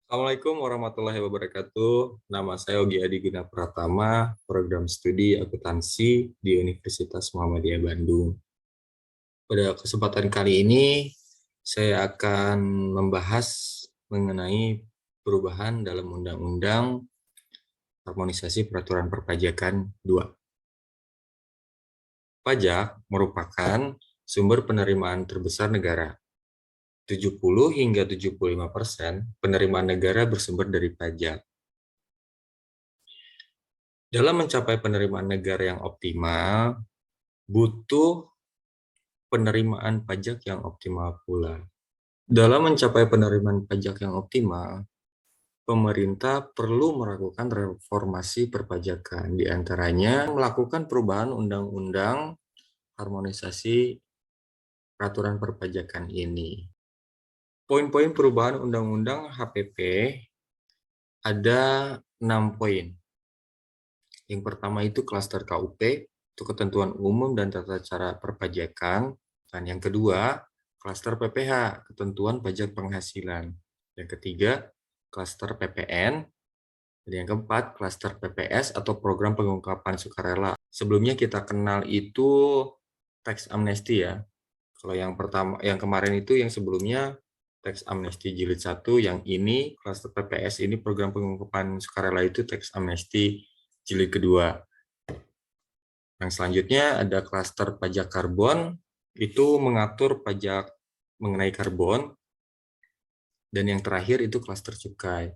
Assalamualaikum warahmatullahi wabarakatuh. Nama saya Ogi Adi Guna Pratama, program studi akuntansi di Universitas Muhammadiyah Bandung. Pada kesempatan kali ini, saya akan membahas mengenai perubahan dalam Undang-Undang Harmonisasi Peraturan Perpajakan 2. Pajak merupakan sumber penerimaan terbesar negara. 70 hingga 75% penerimaan negara bersumber dari pajak. Dalam mencapai penerimaan negara yang optimal, butuh penerimaan pajak yang optimal pula. Dalam mencapai penerimaan pajak yang optimal, pemerintah perlu melakukan reformasi perpajakan, di antaranya melakukan perubahan undang-undang harmonisasi peraturan perpajakan ini. Poin-poin perubahan undang-undang HPP ada 6 poin. Yang pertama itu klaster KUP, itu ketentuan umum dan tata cara perpajakan. Dan yang kedua, klaster PPH, ketentuan pajak penghasilan. Yang ketiga, klaster PPN. Dan yang keempat, klaster PPS atau program pengungkapan sukarela. Sebelumnya kita kenal itu tax amnesty ya. Kalau yang pertama, yang kemarin itu yang sebelumnya tax amnesty jilid 1, yang ini klaster PPS ini program pengungkapan sukarela itu tax amnesty jilid kedua. Yang selanjutnya ada klaster pajak karbon, itu mengatur pajak mengenai karbon. Dan yang terakhir itu klaster cukai.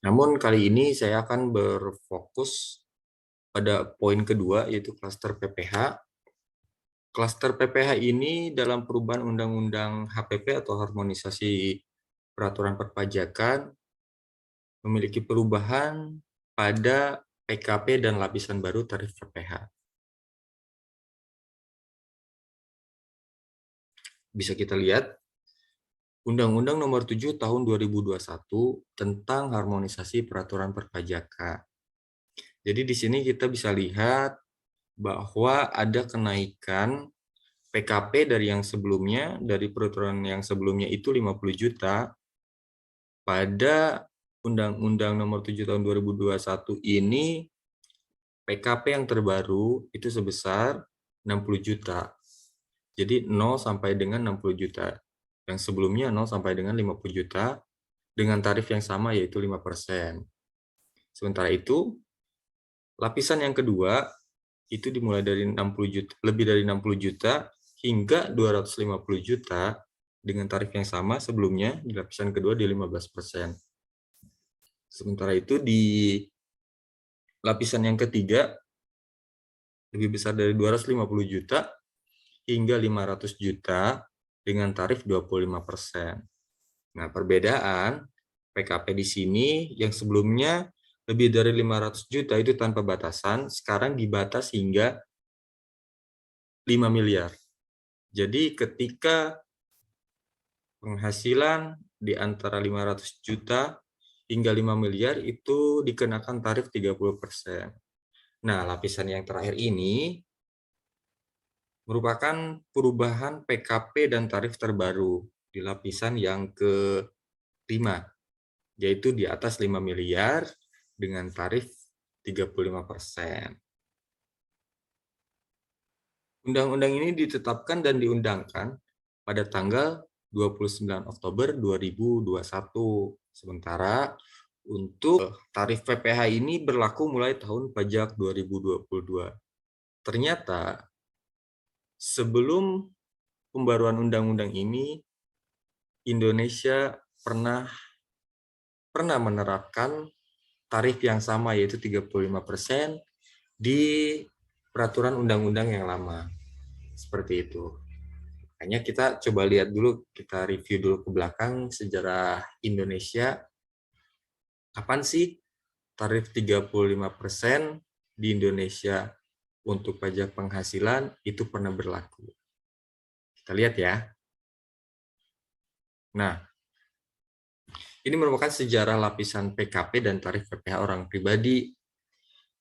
Namun kali ini saya akan berfokus pada poin kedua, yaitu klaster PPH. Klaster PPH ini dalam perubahan Undang-Undang HPP atau Harmonisasi Peraturan Perpajakan memiliki perubahan pada PKP dan lapisan baru tarif PPH. Bisa kita lihat Undang-Undang Nomor 7 Tahun 2021 tentang harmonisasi peraturan perpajakan. Jadi di sini kita bisa lihat bahwa ada kenaikan PKP dari yang sebelumnya, dari peraturan yang sebelumnya itu 50 juta, pada Undang-Undang Nomor 7 Tahun 2021 ini PKP yang terbaru itu sebesar 60 juta. Jadi 0 sampai dengan 60 juta. Yang sebelumnya 0 sampai dengan 50 juta dengan tarif yang sama yaitu 5%. Sementara itu, lapisan yang kedua itu dimulai dari 60 juta, lebih dari 60 juta hingga 250 juta dengan tarif yang sama sebelumnya di lapisan kedua di 15%. Sementara itu di lapisan yang ketiga lebih besar dari 250 juta hingga 500 juta dengan tarif 25%. Nah, perbedaan PKP di sini yang sebelumnya lebih dari 500 juta itu tanpa batasan, sekarang dibatas hingga 5 miliar. Jadi ketika penghasilan di antara 500 juta hingga 5 miliar itu dikenakan tarif 30%. Nah, lapisan yang terakhir ini merupakan perubahan PKP dan tarif terbaru di lapisan yang ke-5, yaitu di atas 5 miliar dengan tarif 35%. Undang-undang ini ditetapkan dan diundangkan pada tanggal 29 Oktober 2021. Sementara untuk tarif PPH ini berlaku mulai tahun pajak 2022. Ternyata sebelum pembaruan undang-undang ini, Indonesia pernah menerapkan tarif yang sama yaitu 35% di peraturan undang-undang yang lama. Seperti itu. Makanya kita coba lihat dulu, kita review dulu ke belakang sejarah Indonesia. Kapan sih tarif 35% di Indonesia untuk pajak penghasilan itu pernah berlaku? Kita lihat ya. Nah, ini merupakan sejarah lapisan PKP dan tarif PPH orang pribadi.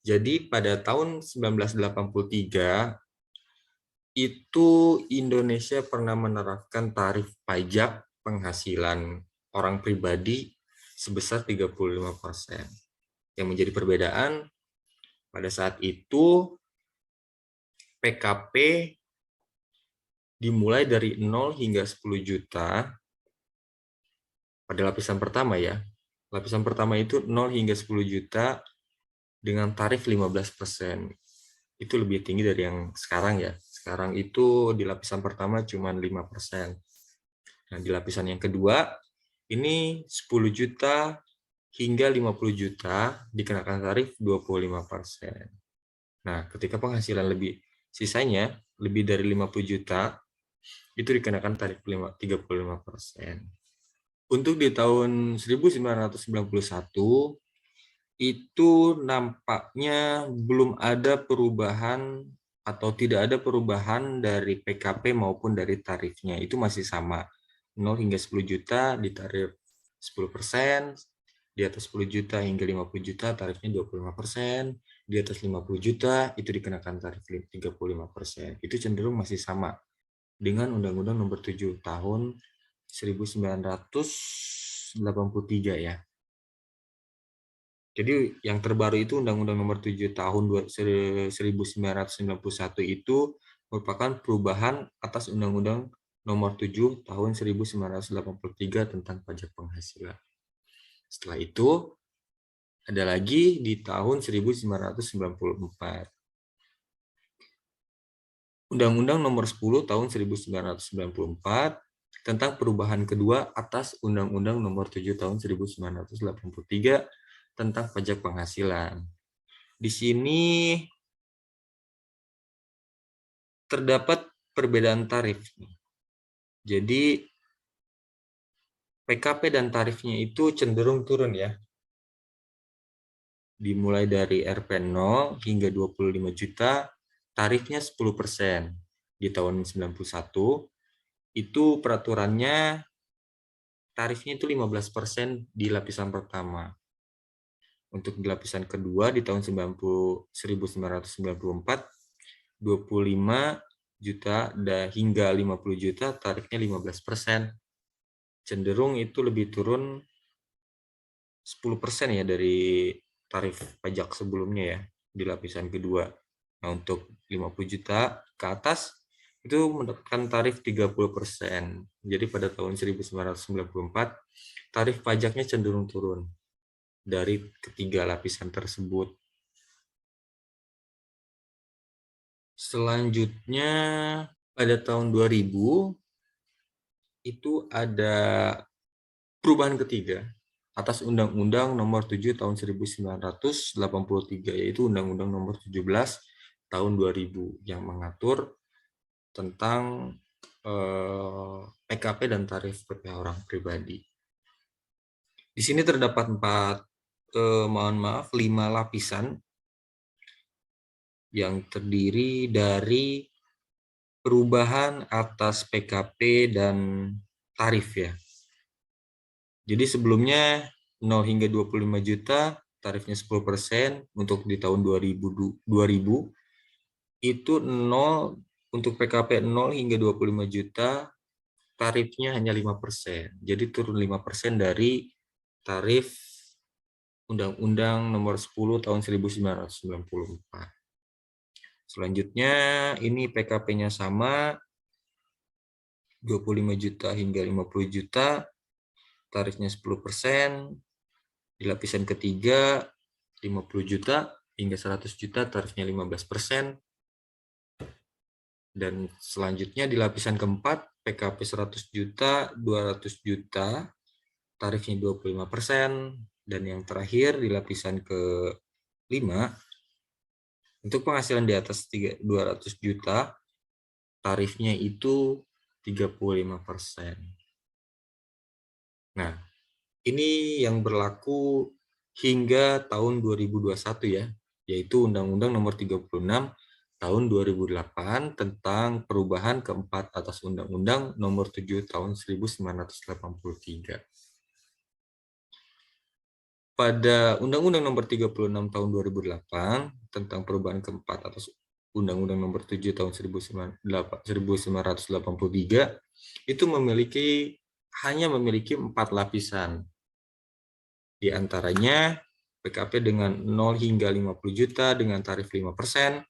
Jadi pada tahun 1983 itu Indonesia pernah menerapkan tarif pajak penghasilan orang pribadi sebesar 35%. Yang menjadi perbedaan pada saat itu PKP dimulai dari 0 hingga 10 juta pada lapisan pertama ya. Lapisan pertama itu 0 hingga 10 juta dengan tarif 15%. Itu lebih tinggi dari yang sekarang ya. Sekarang itu di lapisan pertama cuma 5%. Nah, di lapisan yang kedua ini 10 juta hingga 50 juta dikenakan tarif 25%. Nah, ketika penghasilan sisanya lebih dari 50 juta, itu dikenakan tarif 35%. Untuk di tahun 1991, itu nampaknya belum ada perubahan atau tidak ada perubahan dari PKP maupun dari tarifnya. Itu masih sama. 0 hingga 10 juta di tarif 10%, di atas 10 juta hingga 50 juta tarifnya 25%, di atas 50 juta itu dikenakan tarif 35%. Itu cenderung masih sama dengan Undang-Undang Nomor 7 Tahun 1983 ya. Jadi yang terbaru itu Undang-Undang Nomor 7 Tahun 1991 itu merupakan perubahan atas Undang-Undang Nomor 7 Tahun 1983 tentang pajak penghasilan. Setelah itu ada lagi di tahun 1994. Undang-Undang Nomor 10 Tahun 1994 tentang perubahan kedua atas Undang-Undang Nomor 7 Tahun 1983 tentang pajak penghasilan. Di sini terdapat perbedaan tarif. Jadi PKP dan tarifnya itu cenderung turun ya. Dimulai dari RP 0 hingga 25 juta, tarifnya 10%. Di tahun 91 itu peraturannya tarifnya itu 15% di lapisan pertama. Untuk di lapisan kedua di tahun 1994, 25 juta hingga 50 juta tarifnya 15%. Cenderung itu lebih turun 10% ya dari tarif pajak sebelumnya ya di lapisan kedua. Nah, untuk 50 juta ke atas itu mendapatkan tarif 30%. Jadi pada tahun 1994 tarif pajaknya cenderung turun dari ketiga lapisan tersebut. Selanjutnya pada tahun 2000 itu ada perubahan ketiga atas Undang-Undang Nomor 7 Tahun 1983, yaitu Undang-Undang Nomor 17 Tahun 2000 yang mengatur tentang PKP dan tarif PPh orang pribadi. Di sini terdapat 5 lapisan yang terdiri dari perubahan atas PKP dan tarif ya. Jadi sebelumnya 0 hingga 25 juta, tarifnya 10%. Untuk di tahun 2000 itu 0 untuk PKP 0 hingga 25 juta, tarifnya hanya 5%. Jadi turun 5% dari tarif Undang-Undang Nomor 10 Tahun 1994. Selanjutnya ini PKP-nya sama, 25 juta hingga 50 juta, tarifnya 10%. Di lapisan ketiga 50 juta hingga 100 juta, tarifnya 15%. Dan selanjutnya di lapisan keempat PKP 100 juta, 200 juta, tarifnya 25%. Dan yang terakhir di lapisan ke-5 untuk penghasilan di atas 200 juta, tarifnya itu 35%. Nah, ini yang berlaku hingga tahun 2021 ya, yaitu Undang-Undang Nomor 36 Tahun 2008 tentang perubahan keempat atas Undang-Undang Nomor 7 Tahun 1983. Pada Undang-Undang Nomor 36 Tahun 2008 tentang perubahan keempat atas Undang-Undang Nomor 7 Tahun 1983 itu hanya memiliki 4 lapisan. Di antaranya PKP dengan 0 hingga 50 juta dengan tarif 5%.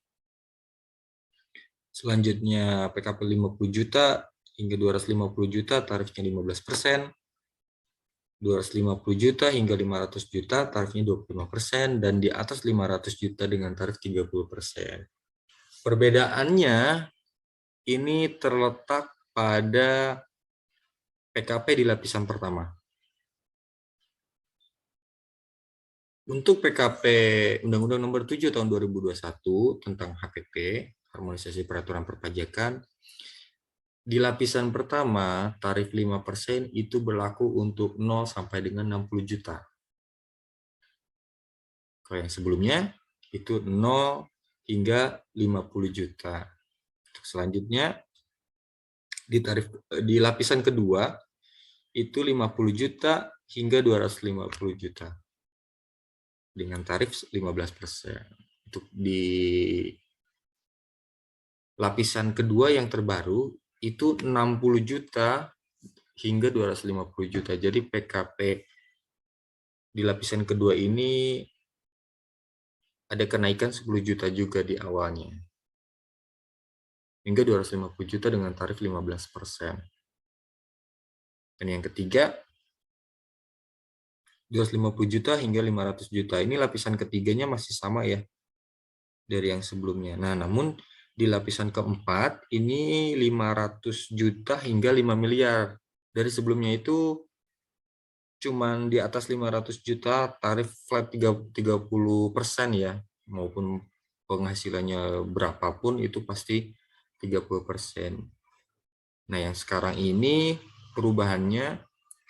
Selanjutnya PKP 50 juta hingga 250 juta tarifnya 15%. 250 juta hingga 500 juta tarifnya 25%, dan di atas 500 juta dengan tarif 30%. Perbedaannya ini terletak pada PKP di lapisan pertama. Untuk PKP Undang-Undang Nomor 7 Tahun 2021 tentang HPP, Harmonisasi Peraturan Perpajakan, di lapisan pertama, tarif 5% itu berlaku untuk 0 sampai dengan 60 juta. Kalau yang sebelumnya, itu 0 hingga 50 juta. Selanjutnya, di lapisan kedua, itu 50 juta hingga 250 juta. Dengan tarif 15%. Untuk di lapisan kedua yang terbaru, itu 60 juta hingga 250 juta. Jadi PKP di lapisan kedua ini ada kenaikan 10 juta juga di awalnya. Hingga 250 juta dengan tarif 15%. Dan yang ketiga, 250 juta hingga 500 juta. Ini lapisan ketiganya masih sama ya dari yang sebelumnya. Nah, namun di lapisan keempat ini 500 juta hingga 5 miliar. Dari sebelumnya itu cuman di atas 500 juta tarif flat 30% ya, maupun penghasilannya berapapun itu pasti 30%. Nah, yang sekarang ini perubahannya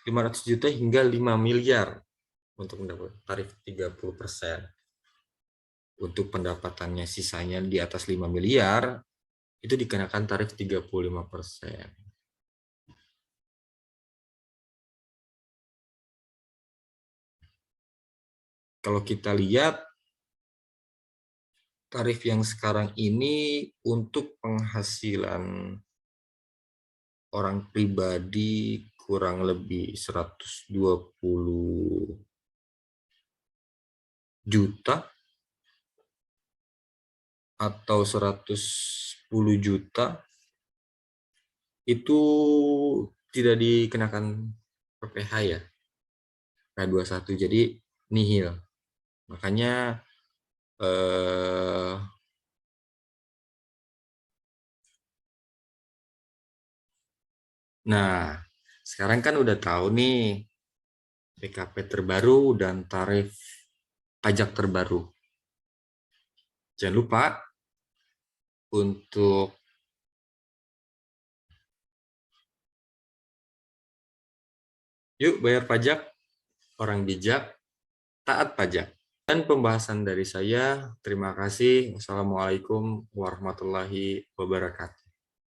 500 juta hingga 5 miliar untuk mendapat tarif 30%. Untuk pendapatannya sisanya di atas 5 miliar, itu dikenakan tarif 35%. Kalau kita lihat, tarif yang sekarang ini untuk penghasilan orang pribadi kurang lebih 120 juta atau 110 juta itu tidak dikenakan PPh ya, K21, jadi nihil. Makanya nah, sekarang kan udah tahu nih PKP terbaru dan tarif pajak terbaru. Jangan lupa untuk yuk bayar pajak, orang bijak, taat pajak. Dan pembahasan dari saya, terima kasih. Wassalamualaikum warahmatullahi wabarakatuh.